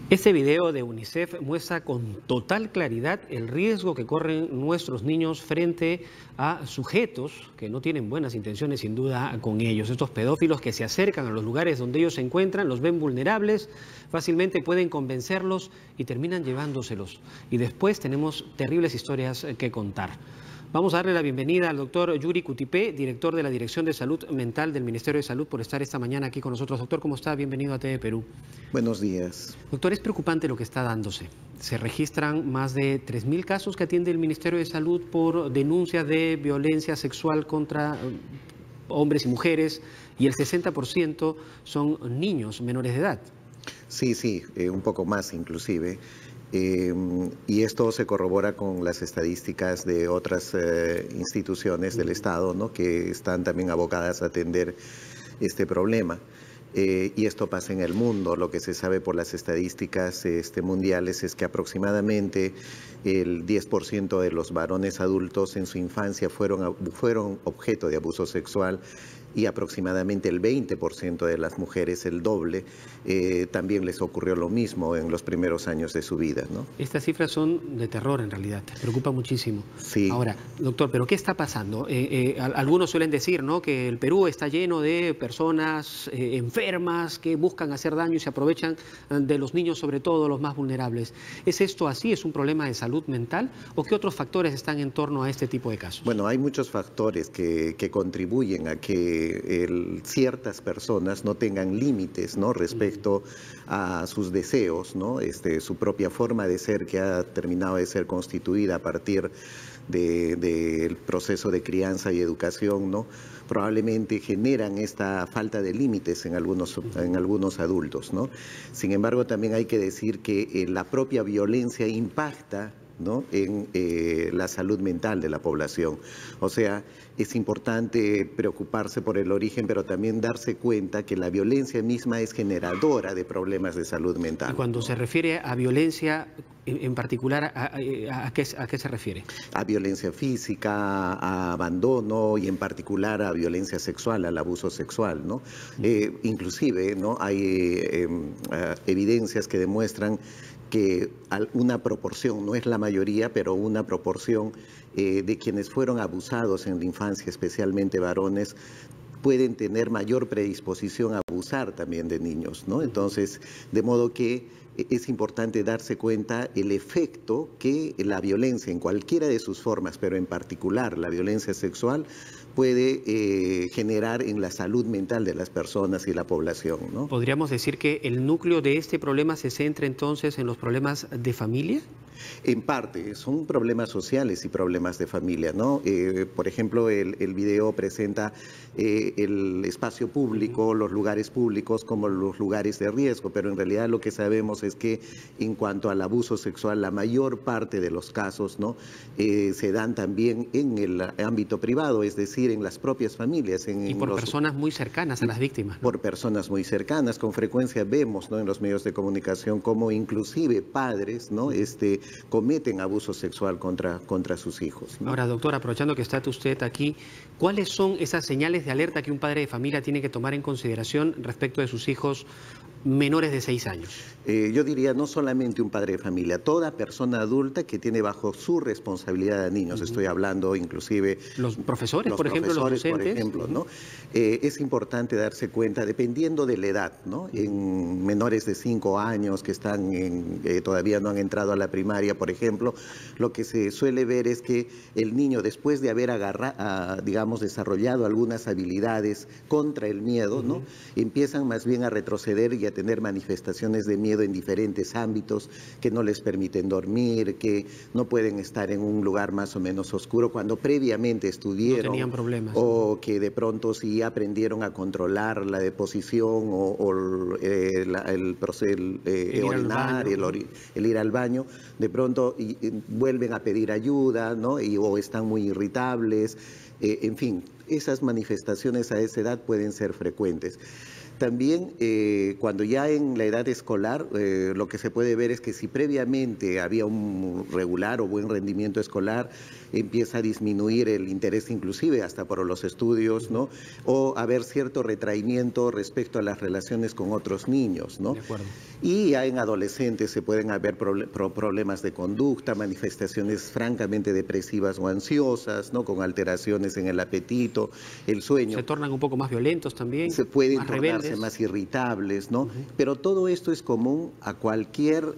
Este video de UNICEF muestra con total claridad el riesgo que corren nuestros niños frente a sujetos que no tienen buenas intenciones sin duda con ellos. Estos pedófilos que se acercan a los lugares donde ellos se encuentran, los ven vulnerables, fácilmente pueden convencerlos y terminan llevándoselos. Y después tenemos terribles historias que contar. Vamos a darle la bienvenida al doctor Yuri Cutipé, director de la Dirección de Salud Mental del Ministerio de Salud, por estar esta mañana aquí con nosotros. Doctor, ¿cómo está? Bienvenido a TV Perú. Buenos días. Doctor, es preocupante lo que está dándose. Se registran más de 3.000 casos que atiende el Ministerio de Salud por denuncias de violencia sexual contra hombres y mujeres, y el 60% son niños menores de edad. Sí, un poco más inclusive. Y esto se corrobora con las estadísticas de otras instituciones del Estado, ¿no?, que están también abocadas a atender este problema. Y esto pasa en el mundo. Lo que se sabe por las estadísticas mundiales es que aproximadamente el 10% de los varones adultos en su infancia fueron objeto de abuso sexual, y aproximadamente el 20% de las mujeres, el doble, también les ocurrió lo mismo en los primeros años de su vida, ¿no? Estas cifras son de terror en realidad, preocupa muchísimo. Sí. Ahora, doctor, ¿pero qué está pasando? Algunos suelen decir, ¿no?, que el Perú está lleno de personas enfermas que buscan hacer daño y se aprovechan de los niños, sobre todo los más vulnerables. ¿Es esto así? ¿Es un problema de salud mental? ¿O qué otros factores están en torno a este tipo de casos? Bueno, hay muchos factores que contribuyen a que ciertas personas no tengan límites, ¿no?, respecto a sus deseos, ¿no? Su propia forma de ser, que ha terminado de ser constituida a partir del proceso de crianza y educación, ¿no?, probablemente generan esta falta de límites en algunos adultos, ¿no? Sin embargo, también hay que decir que la propia violencia impacta, ¿no?, en la salud mental de la población. O sea, es importante preocuparse por el origen, pero también darse cuenta que la violencia misma es generadora de problemas de salud mental. Y cuando se refiere a violencia, en particular, ¿a qué se refiere? A violencia física, a abandono y en particular a violencia sexual, al abuso sexual, ¿no? Inclusive, ¿no?, hay evidencias que demuestran que una proporción, no es la mayoría, pero una proporción de quienes fueron abusados en la infancia, especialmente varones, pueden tener mayor predisposición a abusar también de niños, ¿no? Entonces, de modo que es importante darse cuenta el efecto que la violencia en cualquiera de sus formas, pero en particular la violencia sexual, puede generar en la salud mental de las personas y la población, ¿no? ¿Podríamos decir que el núcleo de este problema se centra entonces en los problemas de familia? En parte, son problemas sociales y problemas de familia, ¿no? Por ejemplo, el video presenta el espacio público, los lugares públicos como los lugares de riesgo, pero en realidad lo que sabemos es que en cuanto al abuso sexual, la mayor parte de los casos, ¿no?, se dan también en el ámbito privado, es decir, en las propias familias. Y por personas muy cercanas a las víctimas, ¿no? Por personas muy cercanas. Con frecuencia vemos, ¿no?, en los medios de comunicación cómo inclusive padres, ¿no?, cometen abuso sexual contra sus hijos, ¿no? Ahora, doctor, aprovechando que está usted aquí, ¿cuáles son esas señales de alerta que un padre de familia tiene que tomar en consideración respecto de sus hijos menores de 6 años? Yo diría no solamente un padre de familia, toda persona adulta que tiene bajo su responsabilidad a niños. Estoy hablando inclusive... Los profesores, por ejemplo, los docentes. Por ejemplo, ¿no? Es importante darse cuenta, dependiendo de la edad, ¿no? En menores de 5 años que están todavía no han entrado a la primaria, por ejemplo, lo que se suele ver es que el niño, después de haber desarrollado algunas habilidades contra el miedo, ¿no?, empiezan más bien a retroceder y a tener manifestaciones de miedo en diferentes ámbitos que no les permiten dormir, que no pueden estar en un lugar más o menos oscuro cuando previamente estuvieron. No tenían problemas. O que de pronto sí aprendieron a controlar la deposición o el orinar, el ir al baño, de pronto vuelven a pedir ayuda, ¿no? O están muy irritables, en fin, esas manifestaciones a esa edad pueden ser frecuentes. También cuando ya en la edad escolar lo que se puede ver es que si previamente había un regular o buen rendimiento escolar, empieza a disminuir el interés inclusive hasta por los estudios, ¿no? O haber cierto retraimiento respecto a las relaciones con otros niños, ¿no? De acuerdo. Y ya en adolescentes se pueden haber problemas de conducta, manifestaciones francamente depresivas o ansiosas, ¿no? Con alteraciones en el apetito, el sueño. Se tornan un poco más violentos también. Se pueden más tornarse rebeldes, más irritables, ¿no? Pero todo esto es común a cualquier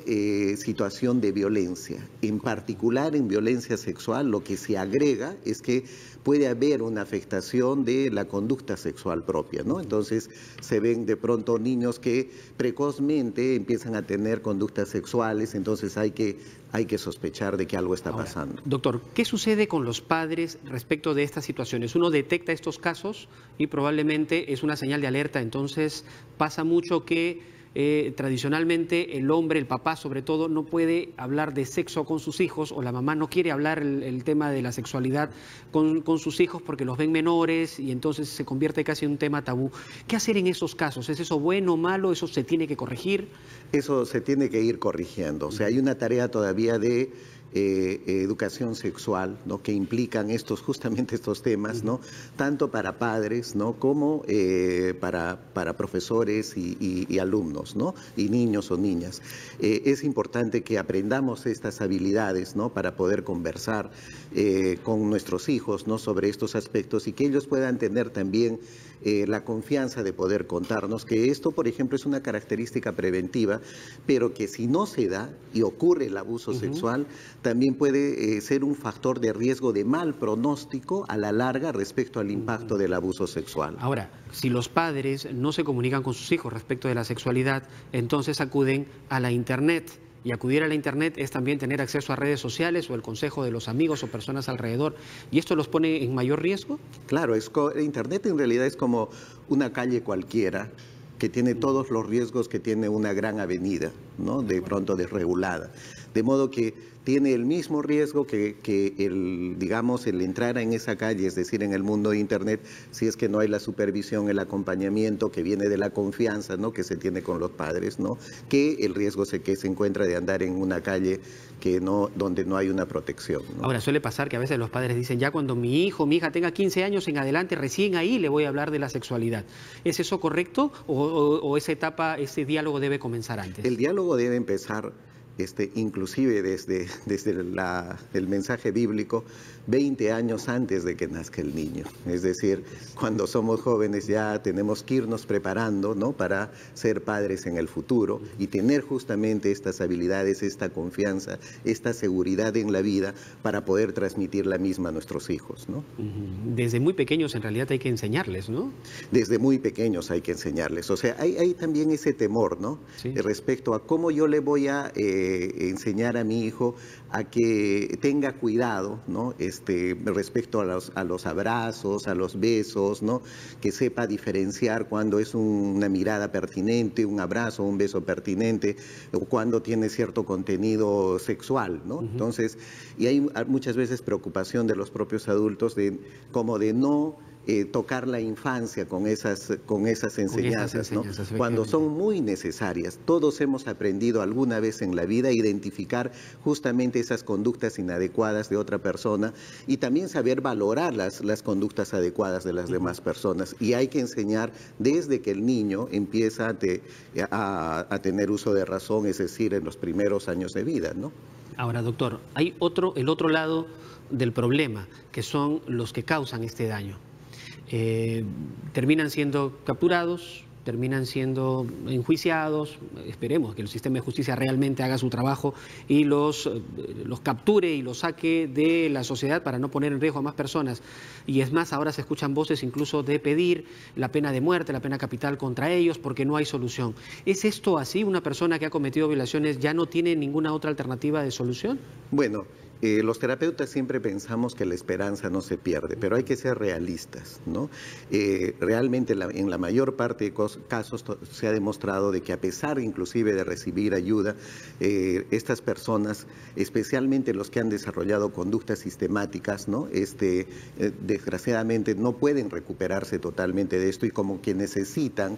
situación de violencia. En particular en violencia sexual, lo que se agrega es que puede haber una afectación de la conducta sexual propia, ¿no? Entonces se ven de pronto niños que precozmente empiezan a tener conductas sexuales, entonces hay que sospechar de que algo está pasando. Doctor, ¿qué sucede con los padres respecto de estas situaciones? Uno detecta estos casos y probablemente es una señal de alerta, entonces pasa mucho que tradicionalmente el hombre, el papá sobre todo, no puede hablar de sexo con sus hijos, o la mamá no quiere hablar el tema de la sexualidad con sus hijos porque los ven menores y entonces se convierte casi en un tema tabú. ¿Qué hacer en esos casos? ¿Es eso bueno o malo? ¿Eso se tiene que corregir? Eso se tiene que ir corrigiendo. O sea, hay una tarea todavía de educación sexual, ¿no? Que implican justamente estos temas, ¿no? Tanto para padres, ¿no? Como para profesores y alumnos, ¿no? Y niños o niñas. Es importante que aprendamos estas habilidades, ¿no? Para poder conversar con nuestros hijos, ¿no? Sobre estos aspectos y que ellos puedan tener también la confianza de poder contarnos que esto, por ejemplo, es una característica preventiva, pero que si no se da y ocurre el abuso sexual, también puede ser un factor de riesgo de mal pronóstico a la larga respecto al impacto del abuso sexual. Ahora, si los padres no se comunican con sus hijos respecto de la sexualidad, entonces acuden a la Internet. Y acudir a la Internet es también tener acceso a redes sociales o el consejo de los amigos o personas alrededor. ¿Y esto los pone en mayor riesgo? Claro, Internet en realidad es como una calle cualquiera que tiene todos los riesgos que tiene una gran avenida, ¿no? De pronto desregulada. De modo que tiene el mismo riesgo que el entrar en esa calle, es decir, en el mundo de Internet, si es que no hay la supervisión, el acompañamiento que viene de la confianza, ¿no? Que se tiene con los padres, ¿no? Que el riesgo que se encuentra de andar en una calle donde no hay una protección, ¿no? Ahora, suele pasar que a veces los padres dicen, ya cuando mi hijo, mi hija tenga 15 años en adelante, recién ahí le voy a hablar de la sexualidad. ¿Es eso correcto o esa etapa, ese diálogo debe comenzar antes? El diálogo debe empezar inclusive desde el mensaje bíblico, 20 años antes de que nazca el niño. Es decir, cuando somos jóvenes ya tenemos que irnos preparando, ¿no? Para ser padres en el futuro y tener justamente estas habilidades, esta confianza, esta seguridad en la vida para poder transmitir la misma a nuestros hijos, ¿no? Desde muy pequeños en realidad hay que enseñarles, ¿no? Desde muy pequeños hay que enseñarles. O sea, hay también ese temor, ¿no? Sí. Respecto a cómo yo le voy a enseñar a mi hijo a que tenga cuidado, ¿no? Respecto a los abrazos, a los besos, ¿no? Que sepa diferenciar cuando es una mirada pertinente, un abrazo, un beso pertinente, o cuando tiene cierto contenido sexual, ¿no? Entonces, y hay muchas veces preocupación de los propios adultos como de no tocar la infancia con esas enseñanzas, ¿no? Cuando son muy necesarias. Todos hemos aprendido alguna vez en la vida a identificar justamente esas conductas inadecuadas de otra persona y también saber valorar las conductas adecuadas de las demás personas. Y hay que enseñar desde que el niño empieza a tener uso de razón, es decir, en los primeros años de vida, ¿no? Ahora, doctor, hay el otro lado del problema, que son los que causan este daño. Terminan siendo capturados, terminan siendo enjuiciados. Esperemos que el sistema de justicia realmente haga su trabajo y los capture y los saque de la sociedad para no poner en riesgo a más personas. Y es más, ahora se escuchan voces incluso de pedir la pena de muerte, la pena capital contra ellos porque no hay solución. ¿Es esto así? ¿Una persona que ha cometido violaciones ya no tiene ninguna otra alternativa de solución? Bueno, los terapeutas siempre pensamos que la esperanza no se pierde, pero hay que ser realistas, ¿no? Realmente en la mayor parte de casos se ha demostrado de que a pesar inclusive de recibir ayuda, estas personas, especialmente los que han desarrollado conductas sistemáticas, ¿no? Desgraciadamente no pueden recuperarse totalmente de esto y como que necesitan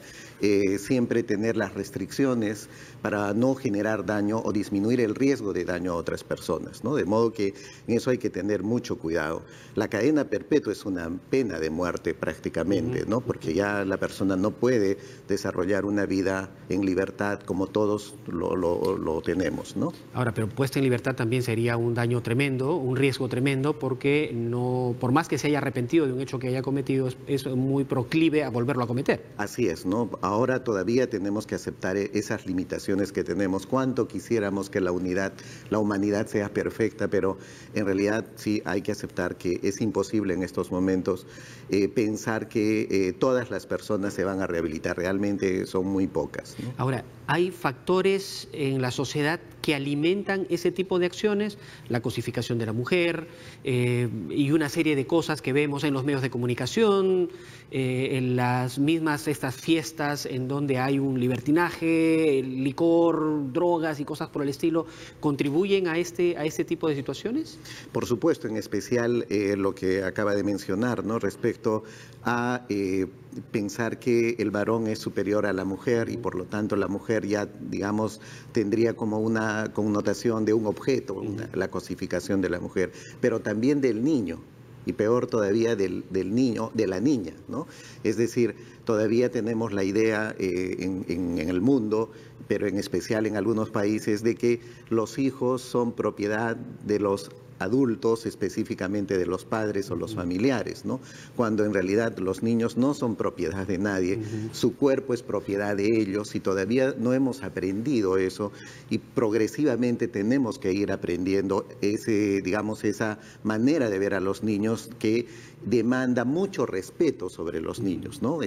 siempre tener las restricciones para no generar daño o disminuir el riesgo de daño a otras personas, ¿no? De modo que en eso hay que tener mucho cuidado. La cadena perpetua es una pena de muerte prácticamente, ¿no? Porque ya la persona no puede desarrollar una vida en libertad como todos lo tenemos, ¿no? Ahora, pero puesta en libertad también sería un daño tremendo, un riesgo tremendo, porque no, por más que se haya arrepentido de un hecho que haya cometido, es muy proclive a volverlo a cometer. Así es, ¿no? Ahora todavía tenemos que aceptar esas limitaciones que tenemos. Cuánto quisiéramos que la humanidad sea perfecta, pero en realidad sí hay que aceptar que es imposible en estos momentos pensar que todas las personas se van a rehabilitar. Realmente son muy pocas, ¿no? Ahora, ¿hay factores en la sociedad que alimentan ese tipo de acciones? La cosificación de la mujer y una serie de cosas que vemos en los medios de comunicación, en las mismas estas fiestas en donde hay un libertinaje, licor, drogas y cosas por el estilo, ¿contribuyen a este tipo de situaciones? Por supuesto, en especial lo que acaba de mencionar, ¿no? Respecto a pensar que el varón es superior a la mujer y por lo tanto la mujer ya, digamos, tendría como una connotación de un objeto, la cosificación de la mujer, pero también del niño. Y peor todavía del niño, de la niña, ¿no? Es decir, todavía tenemos la idea en el mundo, pero en especial en algunos países, de que los hijos son propiedad de los adultos, específicamente de los padres o los familiares, ¿no? Cuando en realidad los niños no son propiedad de nadie, su cuerpo es propiedad de ellos y todavía no hemos aprendido eso y progresivamente tenemos que ir aprendiendo esa manera de ver a los niños que demanda mucho respeto sobre los niños, ¿no?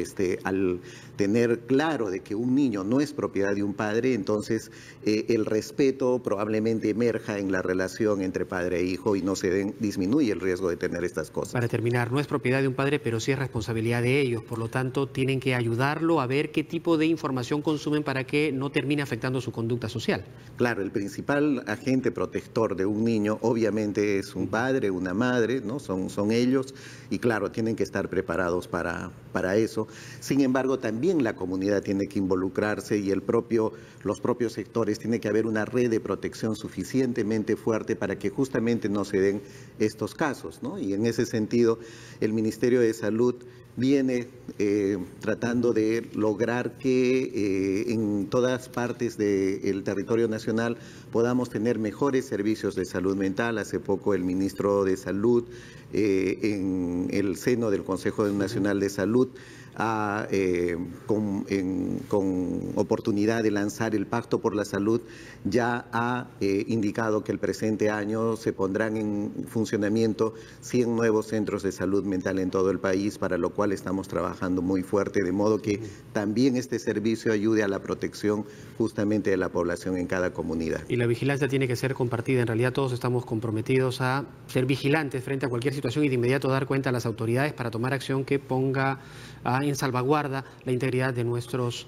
Al tener claro de que un niño no es propiedad de un padre, entonces el respeto probablemente emerja en la relación entre padre e hijo y no disminuye el riesgo de tener estas cosas. Para terminar, no es propiedad de un padre, pero sí es responsabilidad de ellos, por lo tanto tienen que ayudarlo a ver qué tipo de información consumen para que no termine afectando su conducta social. Claro, el principal agente protector de un niño obviamente es un padre, una madre, ¿no? Son ellos. Y claro, tienen que estar preparados para eso. Sin embargo, también la comunidad tiene que involucrarse y los propios sectores, tiene que haber una red de protección suficientemente fuerte para que justamente no se den estos casos, ¿no? Y en ese sentido, el Ministerio de Salud viene tratando de lograr que en todas partes del territorio nacional podamos tener mejores servicios de salud mental. Hace poco el ministro de Salud, en el seno del Consejo Nacional de Salud, con oportunidad de lanzar el Pacto por la Salud, ya ha indicado que el presente año se pondrán en funcionamiento 100 nuevos centros de salud mental en todo el país, para lo cual estamos trabajando muy fuerte, de modo que también este servicio ayude a la protección justamente de la población en cada comunidad. Y la vigilancia tiene que ser compartida. En realidad todos estamos comprometidos a ser vigilantes frente a cualquier situación y de inmediato dar cuenta a las autoridades para tomar acción que ponga en salvaguarda la integridad de nuestros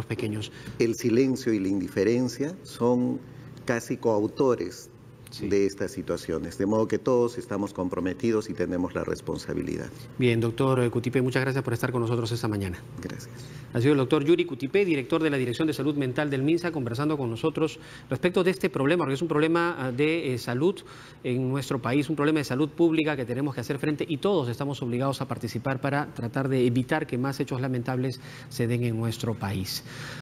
pequeños. El silencio y la indiferencia son casi coautores de estas situaciones, de modo que todos estamos comprometidos y tenemos la responsabilidad. Bien, doctor Cutipé, muchas gracias por estar con nosotros esta mañana. Gracias. Ha sido el doctor Yuri Cutipé, director de la Dirección de Salud Mental del MINSA, conversando con nosotros respecto de este problema, porque es un problema de salud en nuestro país, un problema de salud pública que tenemos que hacer frente y todos estamos obligados a participar para tratar de evitar que más hechos lamentables se den en nuestro país.